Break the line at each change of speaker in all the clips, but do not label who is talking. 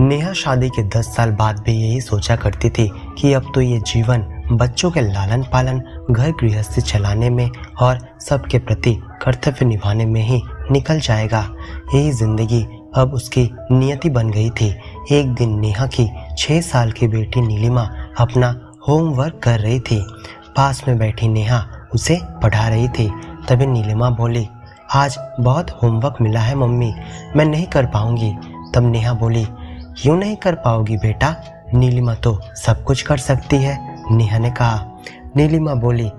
नेहा शादी के 10 साल बाद भी यही सोचा करती थी कि अब तो ये जीवन बच्चों के लालन पालन, घर गृहस्थी चलाने में और सबके प्रति कर्तव्य निभाने में ही निकल जाएगा। यही जिंदगी अब उसकी नियति बन गई थी। एक दिन नेहा की 6 साल की बेटी नीलिमा अपना होमवर्क कर रही थी। पास में बैठी नेहा उसे पढ़ा रही थी। तभी नीलिमा बोली, आज बहुत होमवर्क मिला है मम्मी, मैं नहीं कर पाऊंगी। तब नेहा बोली, क्यों नहीं कर पाओगी बेटा, नीलिमा तो सब कुछ कर सकती है। नेहा ने कहा। नीलिमा बोली,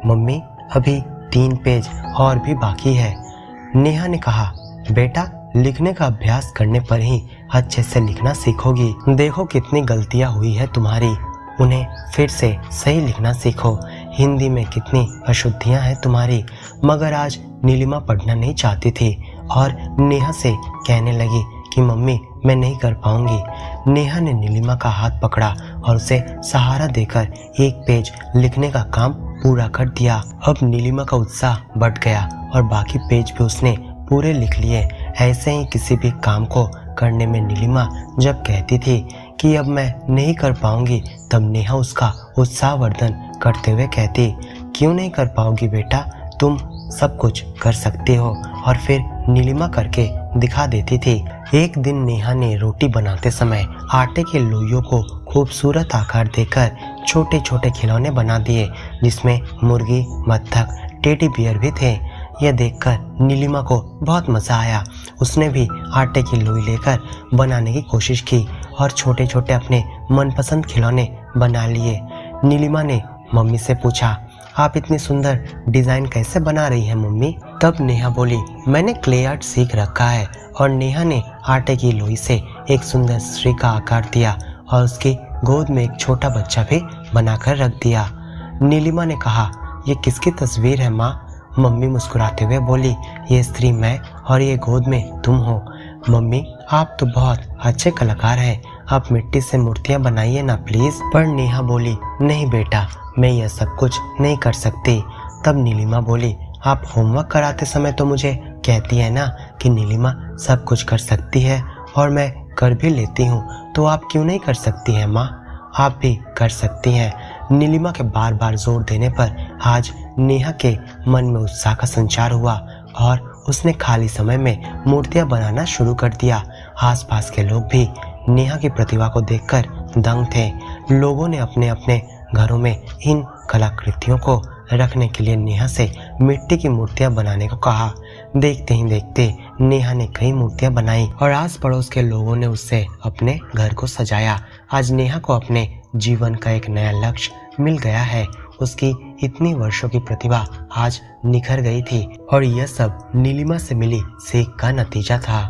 मम्मी अभी 3 पेज और भी बाकी है। नेहा ने कहा, बेटा लिखने का अभ्यास करने पर ही अच्छे से लिखना सीखोगी। देखो कितनी गलतियां हुई है तुम्हारी, उन्हें फिर से सही लिखना सीखो। हिंदी में कितनी अशुद्धियां हैं तुम्हारी। मगर आज नीलिमा पढ़ना नहीं चाहती थी और नेहा से कहने लगी कि मम्मी मैं नहीं कर पाऊंगी। नेहा ने नीलिमा का हाथ पकड़ा और उसे सहारा देकर 1 पेज लिखने का काम पूरा कर दिया। अब नीलिमा का उत्साह बढ़ गया और बाकी पेज भी उसने पूरे लिख लिए। ऐसे ही किसी भी काम को करने में नीलिमा जब कहती थी कि अब मैं नहीं कर पाऊंगी, तब नेहा उसका उत्साहवर्धन करते हुए कहती, क्यों नहीं कर पाओगी बेटा, तुम सब कुछ कर सकती हो। और फिर नीलिमा करके दिखा देती थी। एक दिन नेहा ने रोटी बनाते समय आटे के लोइयों को खूबसूरत आकार देकर छोटे छोटे खिलौने बना दिए, जिसमें मुर्गी, बत्तख, टेडी बियर भी थे। यह देखकर नीलिमा को बहुत मज़ा आया। उसने भी आटे की लोई लेकर बनाने की कोशिश की और छोटे छोटे अपने मनपसंद खिलौने बना लिए। नीलिमा ने मम्मी से पूछा, आप इतनी सुंदर डिज़ाइन कैसे बना रही हैं मम्मी? तब नेहा बोली, मैंने क्ले आर्ट सीख रखा है। और नेहा ने आटे की लोई से एक सुंदर स्त्री का आकार दिया और उसकी गोद में एक छोटा बच्चा भी बनाकर रख दिया। नीलिमा ने कहा, ये किसकी तस्वीर है माँ? मम्मी मुस्कुराते हुए बोली, ये स्त्री मैं और ये गोद में तुम हो। मम्मी आप तो बहुत अच्छे कलाकार हैं, आप मिट्टी से मूर्तियाँ बनाइए ना प्लीज़। पर नेहा बोली, नहीं बेटा मैं यह सब कुछ नहीं कर सकती। तब नीलिमा बोली, आप होमवर्क कराते समय तो मुझे कहती है ना कि नीलिमा सब कुछ कर सकती है और मैं कर भी लेती हूँ, तो आप क्यों नहीं कर सकती हैं माँ? आप भी कर सकती हैं। नीलिमा के बार बार जोर देने पर आज नेहा के मन में उत्साह का संचार हुआ और उसने खाली समय में मूर्तियाँ बनाना शुरू कर दिया। आसपास के लोग भी नेहा की प्रतिभा को देखकर दंग थे। लोगों ने अपने अपने घरों में इन कलाकृतियों को रखने के लिए नेहा से मिट्टी की मूर्तियां बनाने को कहा। देखते ही देखते नेहा ने कई मूर्तियां बनाई और आस पड़ोस के लोगों ने उससे अपने घर को सजाया। आज नेहा को अपने जीवन का एक नया लक्ष्य मिल गया है। उसकी इतनी वर्षों की प्रतिभा आज निखर गई थी और यह सब नीलिमा से मिली सीख का नतीजा था।